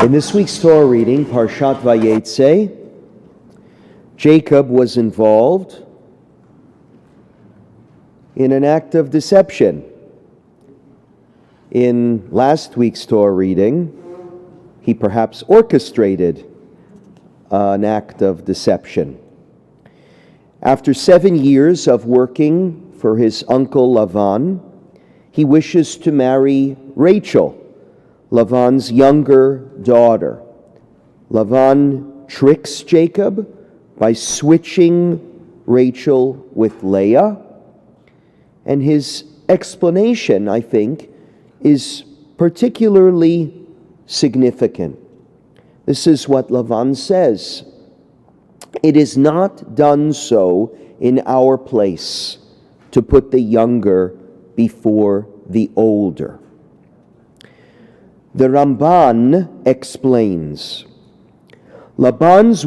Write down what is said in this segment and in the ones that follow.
In this week's Torah reading, Parashat Vayetzei, Jacob was involved in an act of deception. In last week's Torah reading, he perhaps orchestrated an act of deception. After 7 years of working for his uncle Lavan, he wishes to marry Rachel, Lavan's younger daughter. Lavan tricks Jacob by switching Rachel with Leah, and his explanation, I think, is particularly significant. This is what Lavan says: "It is not done so in our place to put the younger before the older." The Ramban explains, Laban's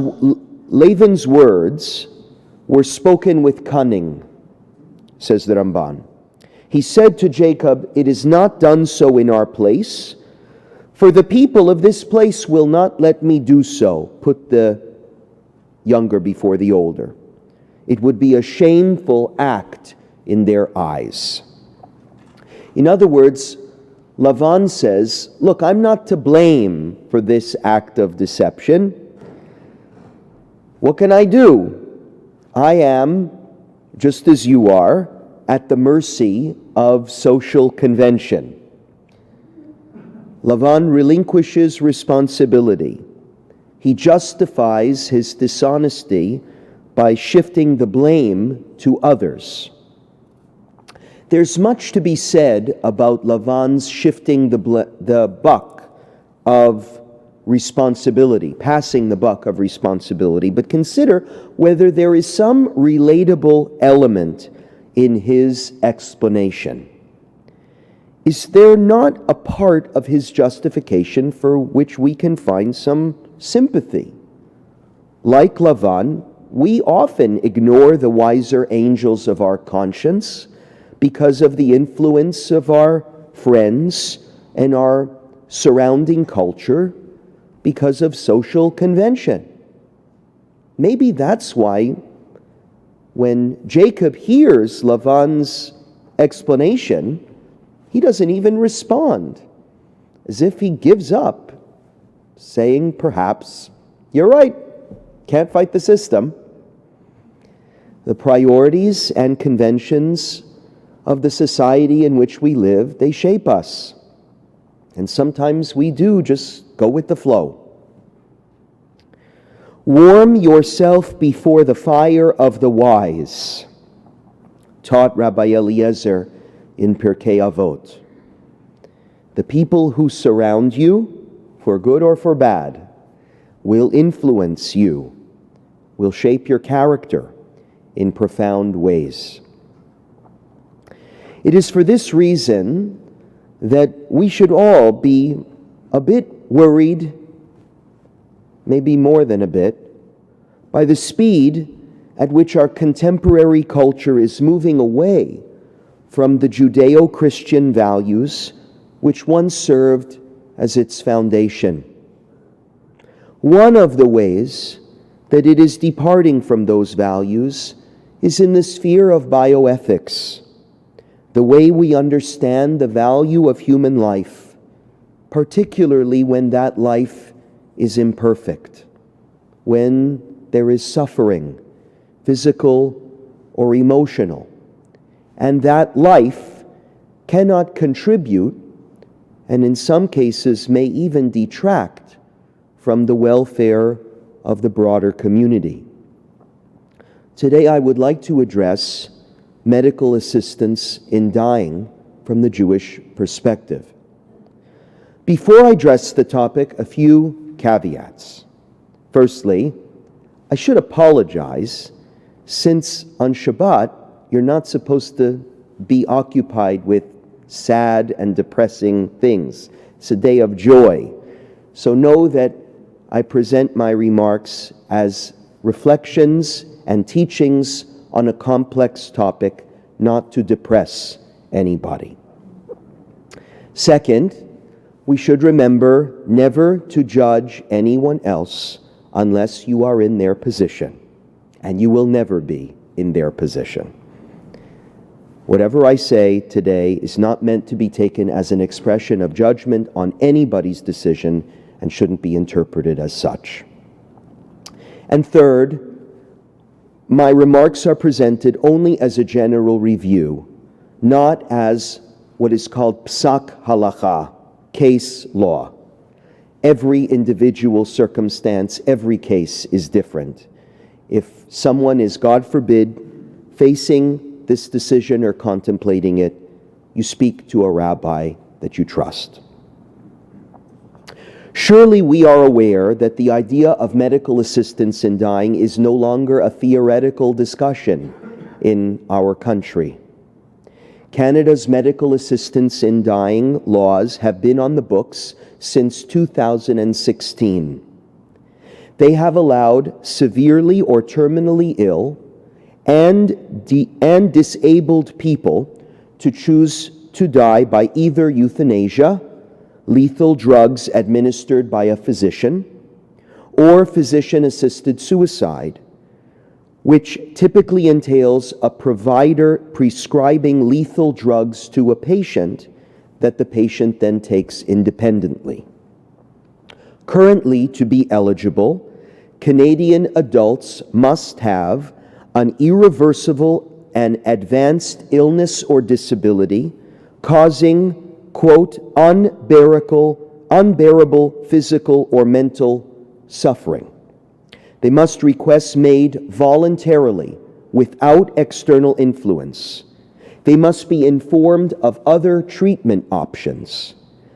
words were spoken with cunning, says the Ramban. He said to Jacob, "It is not done so in our place, for the people of this place will not let me do so, put the younger before the older. It would be a shameful act in their eyes." In other words, Lavan says, look, I'm not to blame for this act of deception. What can I do? I am, just as you are, at the mercy of social convention. Lavan relinquishes responsibility. He justifies his dishonesty by shifting the blame to others. There's much to be said about Lavan's shifting the buck of responsibility, passing the buck of responsibility, but consider whether there is some relatable element in his explanation. Is there not a part of his justification for which we can find some sympathy? Like Lavan, we often ignore the wiser angels of our conscience because of the influence of our friends and our surrounding culture, because of social convention. Maybe that's why when Jacob hears Lavan's explanation, he doesn't even respond, as if he gives up, saying perhaps, "You're right, can't fight the system." The priorities and conventions of the society in which we live, they shape us. And sometimes we do just go with the flow. "Warm yourself before the fire of the wise," taught Rabbi Eliezer in Pirkei Avot. The people who surround you, for good or for bad, will influence you, will shape your character in profound ways. It is for this reason that we should all be a bit worried, maybe more than a bit, by the speed at which our contemporary culture is moving away from the Judeo-Christian values which once served as its foundation. One of the ways that it is departing from those values is in the sphere of bioethics, the way we understand the value of human life, particularly when that life is imperfect, when there is suffering, physical or emotional, and that life cannot contribute, and in some cases may even detract from the welfare of the broader community. Today I would like to address medical assistance in dying from the Jewish perspective. Before I address the topic, a few caveats. Firstly, I should apologize, since on Shabbat you're not supposed to be occupied with sad and depressing things. It's a day of joy. So know that I present my remarks as reflections and teachings on a complex topic, not to depress anybody. Second, We should remember never to judge anyone else unless you are in their position, and you will never be in their position. Whatever I say today is not meant to be taken as an expression of judgment on anybody's decision and shouldn't be interpreted as such. And third, my remarks are presented only as a general review, not as what is called psak halacha, case law. Every individual circumstance, every case is different. If someone is, God forbid, facing this decision or contemplating it, you speak to a rabbi that you trust. Surely we are aware that the idea of medical assistance in dying is no longer a theoretical discussion in our country. Canada's medical assistance in dying laws have been on the books since 2016. They have allowed severely or terminally ill and disabled people to choose to die by either euthanasia, lethal drugs administered by a physician, or physician-assisted suicide, which typically entails a provider prescribing lethal drugs to a patient that the patient then takes independently. Currently, to be eligible, Canadian adults must have an irreversible and advanced illness or disability causing, quote, unbearable physical or mental suffering. They must request made voluntarily without external influence. They must be informed of other treatment options.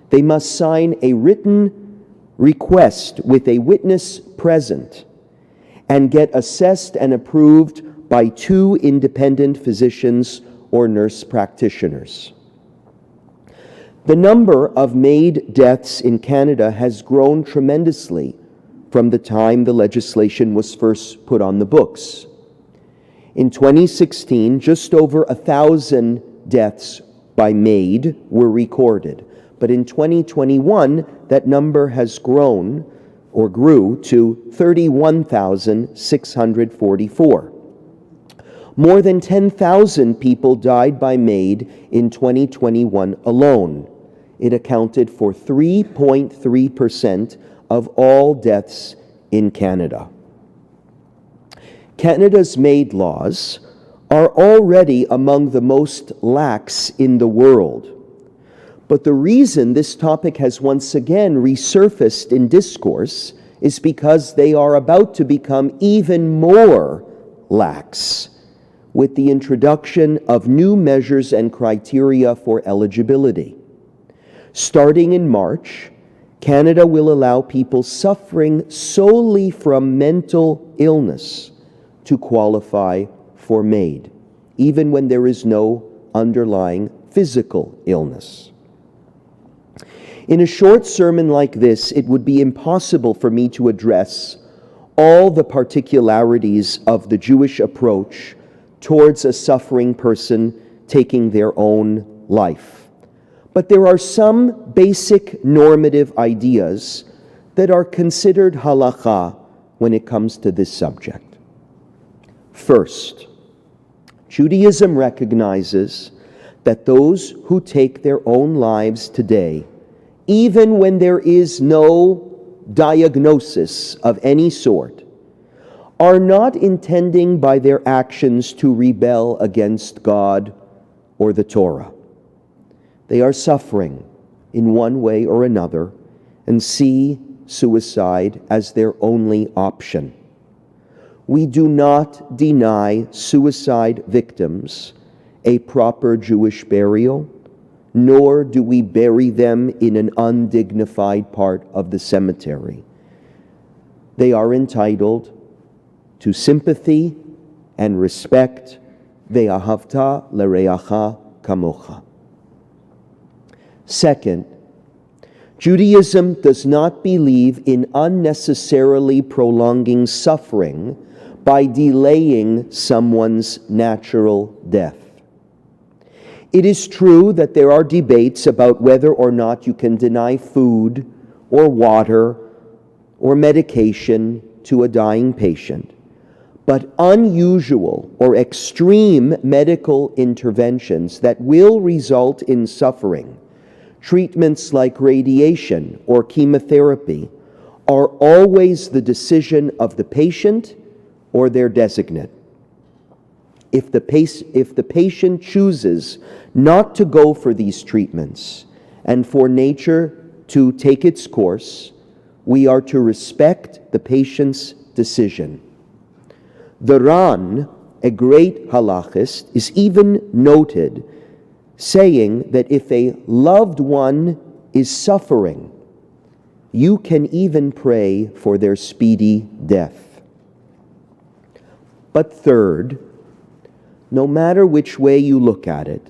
They must sign a written request with a witness present and get assessed and approved by 2 independent physicians or nurse practitioners. The number of MAID deaths in Canada has grown tremendously from the time the legislation was first put on the books. In 2016, just over 1,000 deaths by MAID were recorded, but in 2021, that number has grew to 31,644. More than 10,000 people died by MAID in 2021 alone. It accounted for 3.3% of all deaths in Canada. Canada's MAID laws are already among the most lax in the world. But the reason this topic has once again resurfaced in discourse is because they are about to become even more lax with the introduction of new measures and criteria for eligibility. Starting in March, Canada will allow people suffering solely from mental illness to qualify for MAID, even when there is no underlying physical illness. In a short sermon like this, it would be impossible for me to address all the particularities of the Jewish approach towards a suffering person taking their own life. But there are some basic normative ideas that are considered halakha when it comes to this subject. First, Judaism recognizes that those who take their own lives today, even when there is no diagnosis of any sort, are not intending by their actions to rebel against God or the Torah. They are suffering in one way or another and see suicide as their only option. We do not deny suicide victims a proper Jewish burial, nor do we bury them in an undignified part of the cemetery. They are entitled to sympathy and respect. Ve'ahavta l'reacha kamocha. Second, Judaism does not believe in unnecessarily prolonging suffering by delaying someone's natural death. It is true that there are debates about whether or not you can deny food or water or medication to a dying patient, but unusual or extreme medical interventions that will result in suffering, treatments like radiation or chemotherapy, are always the decision of the patient or their designate. If the patient chooses not to go for these treatments and for nature to take its course, we are to respect the patient's decision. The Ran, a great halachist, is even noted saying that if a loved one is suffering, you can even pray for their speedy death. But third, no matter which way you look at it,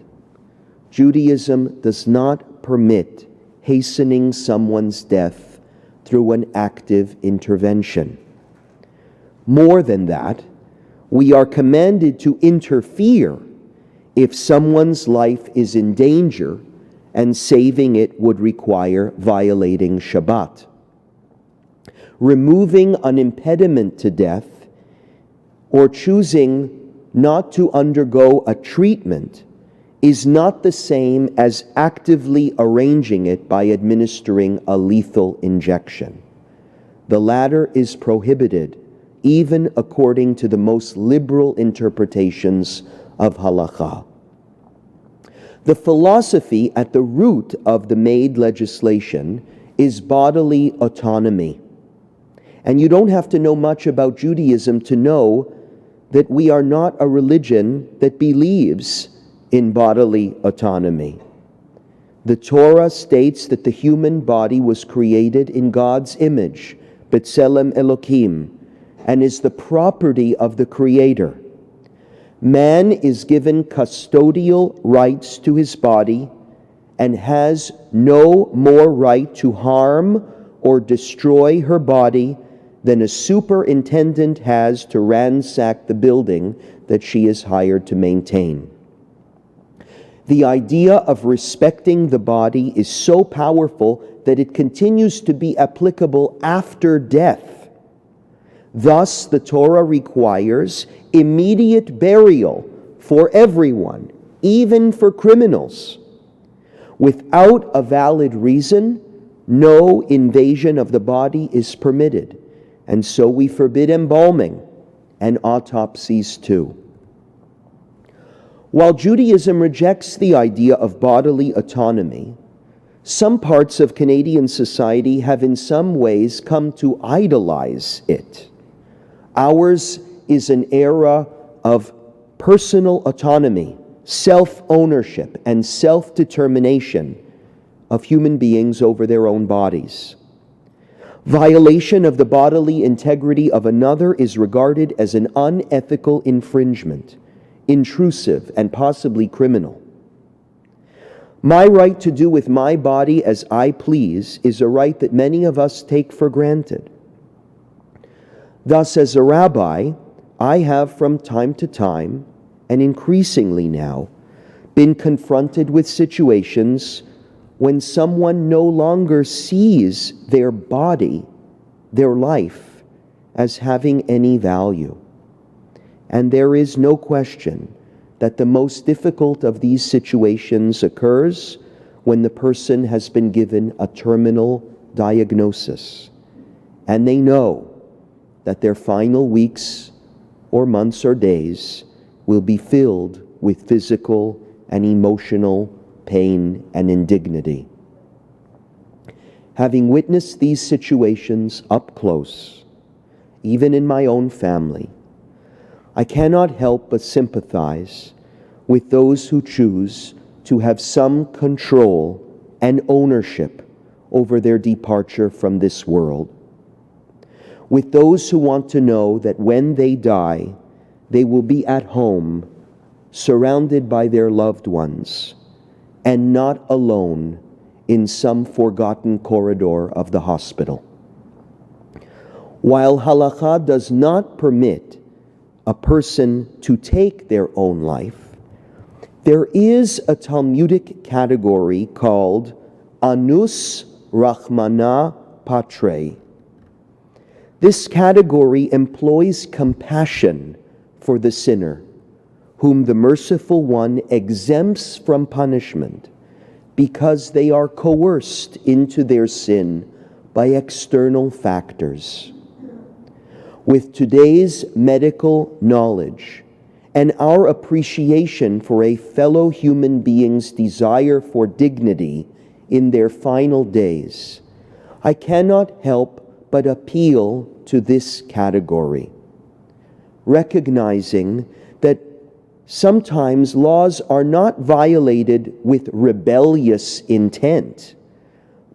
Judaism does not permit hastening someone's death through an active intervention. More than that, we are commanded to interfere if someone's life is in danger, and saving it would require violating Shabbat. Removing an impediment to death or choosing not to undergo a treatment is not the same as actively arranging it by administering a lethal injection. The latter is prohibited, even according to the most liberal interpretations of halakha. The philosophy at the root of the Maid legislation is bodily autonomy. And you don't have to know much about Judaism to know that we are not a religion that believes in bodily autonomy. The Torah states that the human body was created in God's image, B'Tselem Elokim, and is the property of the Creator. Man is given custodial rights to his body and has no more right to harm or destroy her body than a superintendent has to ransack the building that she is hired to maintain. The idea of respecting the body is so powerful that it continues to be applicable after death. Thus, the Torah requires immediate burial for everyone, even for criminals. Without a valid reason, no invasion of the body is permitted, and so we forbid embalming and autopsies too. While Judaism rejects the idea of bodily autonomy, some parts of Canadian society have in some ways come to idolize it. Ours is an era of personal autonomy, self-ownership, and self-determination of human beings over their own bodies. Violation of the bodily integrity of another is regarded as an unethical infringement, intrusive, and possibly criminal. My right to do with my body as I please is a right that many of us take for granted. Thus, as a rabbi, I have from time to time, and increasingly now, been confronted with situations when someone no longer sees their body, their life, as having any value. And there is no question that the most difficult of these situations occurs when the person has been given a terminal diagnosis, and they know that their final weeks or months or days will be filled with physical and emotional pain and indignity. Having witnessed these situations up close, even in my own family, I cannot help but sympathize with those who choose to have some control and ownership over their departure from this world. With those who want to know that when they die, they will be at home, surrounded by their loved ones, and not alone in some forgotten corridor of the hospital. While halakha does not permit a person to take their own life, There is a Talmudic category called Anus Rachmana Patre. This category employs compassion for the sinner, whom the merciful one exempts from punishment because they are coerced into their sin by external factors. With today's medical knowledge and our appreciation for a fellow human being's desire for dignity in their final days, I cannot help but appeal to this category, recognizing that sometimes laws are not violated with rebellious intent,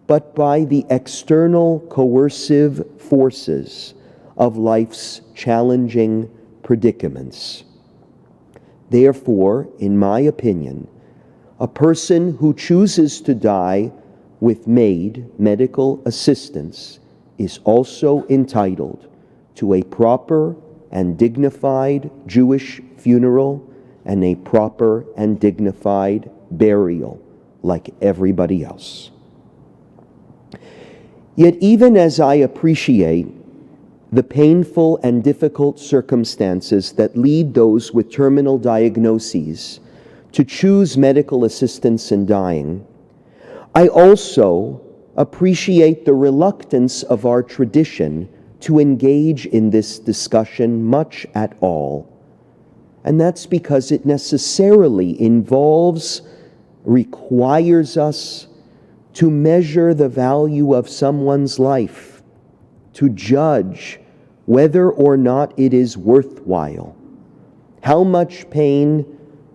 but by the external coercive forces of life's challenging predicaments. Therefore, in my opinion, a person who chooses to die with medical assistance is also entitled to a proper and dignified Jewish funeral and a proper and dignified burial like everybody else. Yet even as I appreciate the painful and difficult circumstances that lead those with terminal diagnoses to choose medical assistance in dying, I also appreciate the reluctance of our tradition to engage in this discussion much at all. And that's because it necessarily requires us to measure the value of someone's life, to judge whether or not it is worthwhile. How much pain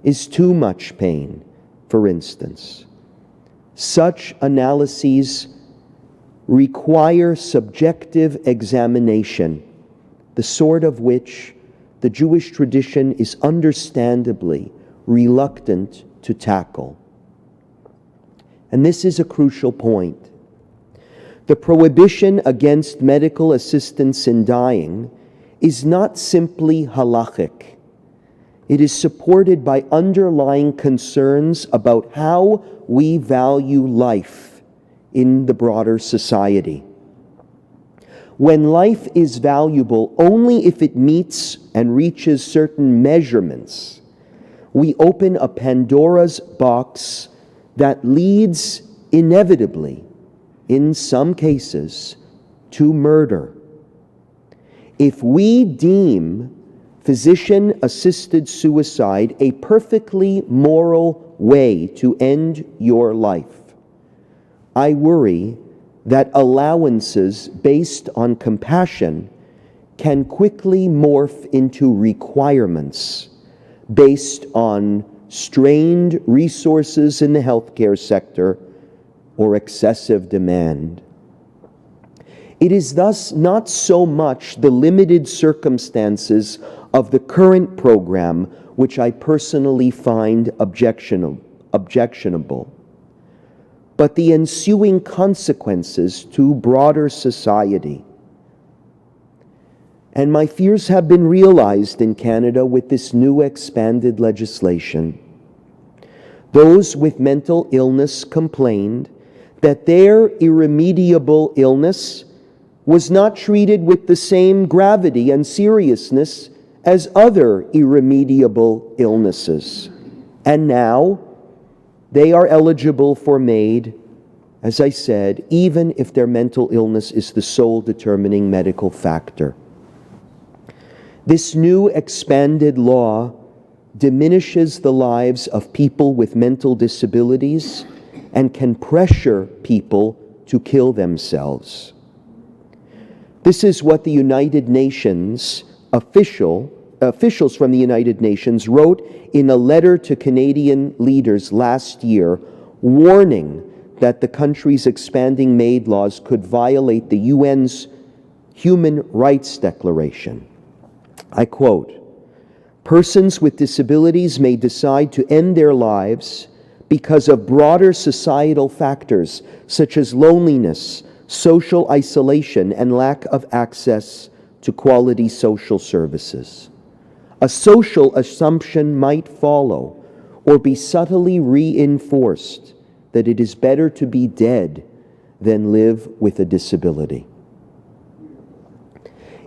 is too much pain, for instance. Such analyses require subjective examination, the sort of which the Jewish tradition is understandably reluctant to tackle. And this is a crucial point. The prohibition against medical assistance in dying is not simply halachic. It is supported by underlying concerns about how we value life in the broader society. When life is valuable only if it meets and reaches certain measurements, we open a Pandora's box that leads inevitably, in some cases, to murder. If we deem physician-assisted suicide a perfectly moral way to end your life, I worry that allowances based on compassion can quickly morph into requirements based on strained resources in the healthcare sector or excessive demand. It is thus not so much the limited circumstances of the current program which I personally find objectionable, but the ensuing consequences to broader society. And my fears have been realized in Canada with this new expanded legislation. Those with mental illness complained that their irremediable illness was not treated with the same gravity and seriousness as other irremediable illnesses. And now they are eligible for MAID, as I said, even if their mental illness is the sole determining medical factor. This new expanded law diminishes the lives of people with mental disabilities and can pressure people to kill themselves. This is what the United Nations officials from the United Nations wrote in a letter to Canadian leaders last year, warning that the country's expanding MAID laws could violate the UN's Human Rights Declaration. I quote, "Persons with disabilities may decide to end their lives because of broader societal factors such as loneliness, social isolation, and lack of access to quality social services. A social assumption might follow, or be subtly reinforced that it is better to be dead than live with a disability.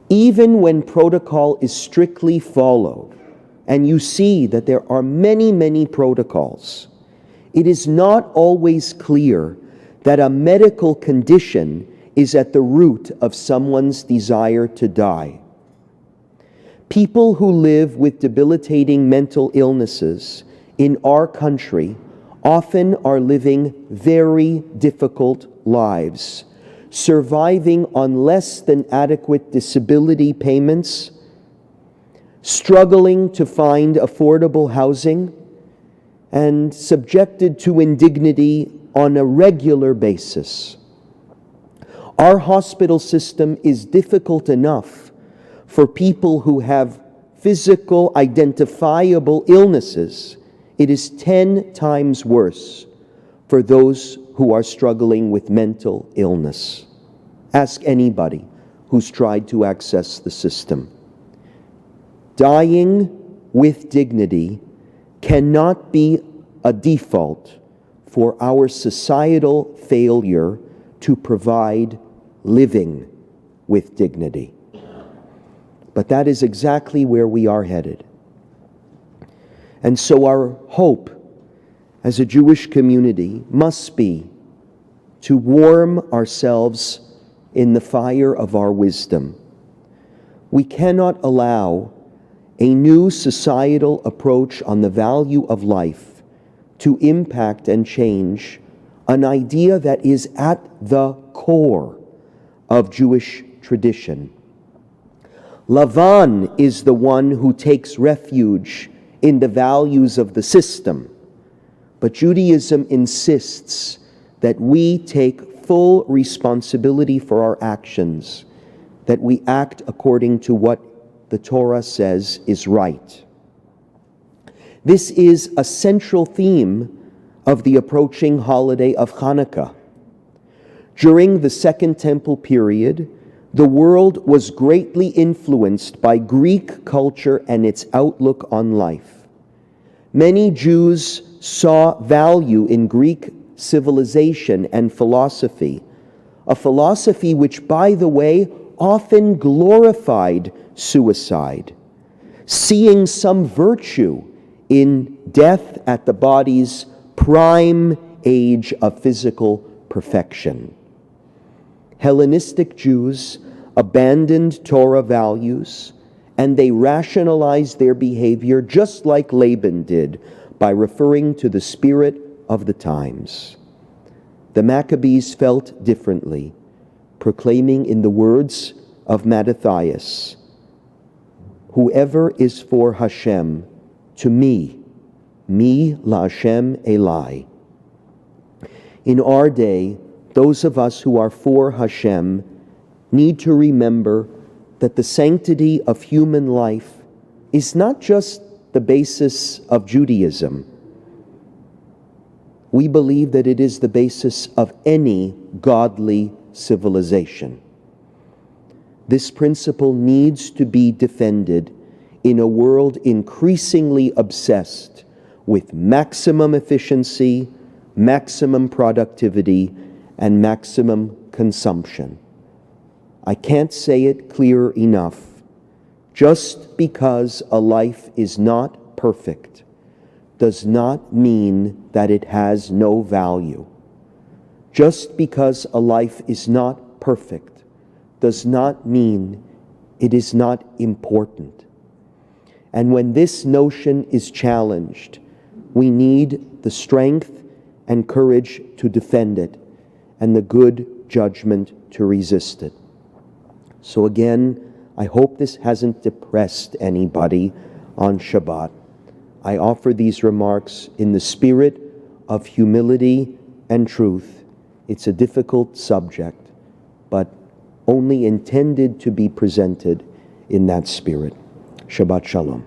Even when protocol is strictly followed, and you see that there are many, many protocols, it is not always clear that a medical condition is at the root of someone's desire to die. People who live with debilitating mental illnesses in our country often are living very difficult lives, surviving on less than adequate disability payments, struggling to find affordable housing, and subjected to indignity on a regular basis. Our hospital system is difficult enough for people who have physical, identifiable illnesses. It is 10 times worse for those who are struggling with mental illness. Ask anybody who's tried to access the system. Dying with dignity cannot be a default for our societal failure to provide living with dignity. But that is exactly where we are headed. And so our hope as a Jewish community must be to warm ourselves in the fire of our wisdom. We cannot allow a new societal approach on the value of life to impact and change an idea that is at the core of Jewish tradition. Lavan is the one who takes refuge in the values of the system, but Judaism insists that we take full responsibility for our actions, that we act according to what the Torah says is right. This is a central theme of the approaching holiday of Hanukkah. During the Second Temple period, the world was greatly influenced by Greek culture and its outlook on life. Many Jews saw value in Greek civilization and philosophy, a philosophy which, by the way, often glorified suicide, seeing some virtue in death at the body's prime age of physical perfection. Hellenistic Jews abandoned Torah values, and they rationalized their behavior just like Laban did by referring to the spirit of the times. The Maccabees felt differently, proclaiming in the words of Mattathias, "Whoever is for Hashem, to me la Hashem Eli." In our day, those of us who are for Hashem need to remember that the sanctity of human life is not just the basis of Judaism. We believe that it is the basis of any godly civilization. This principle needs to be defended in a world increasingly obsessed with maximum efficiency, maximum productivity, and maximum consumption. I can't say it clear enough. Just because a life is not perfect does not mean that it has no value. Just because a life is not perfect does not mean it is not important. And when this notion is challenged, we need the strength and courage to defend it and the good judgment to resist it. So again, I hope this hasn't depressed anybody on Shabbat. I offer these remarks in the spirit of humility and truth. It's a difficult subject, but only intended to be presented in that spirit. Shabbat Shalom.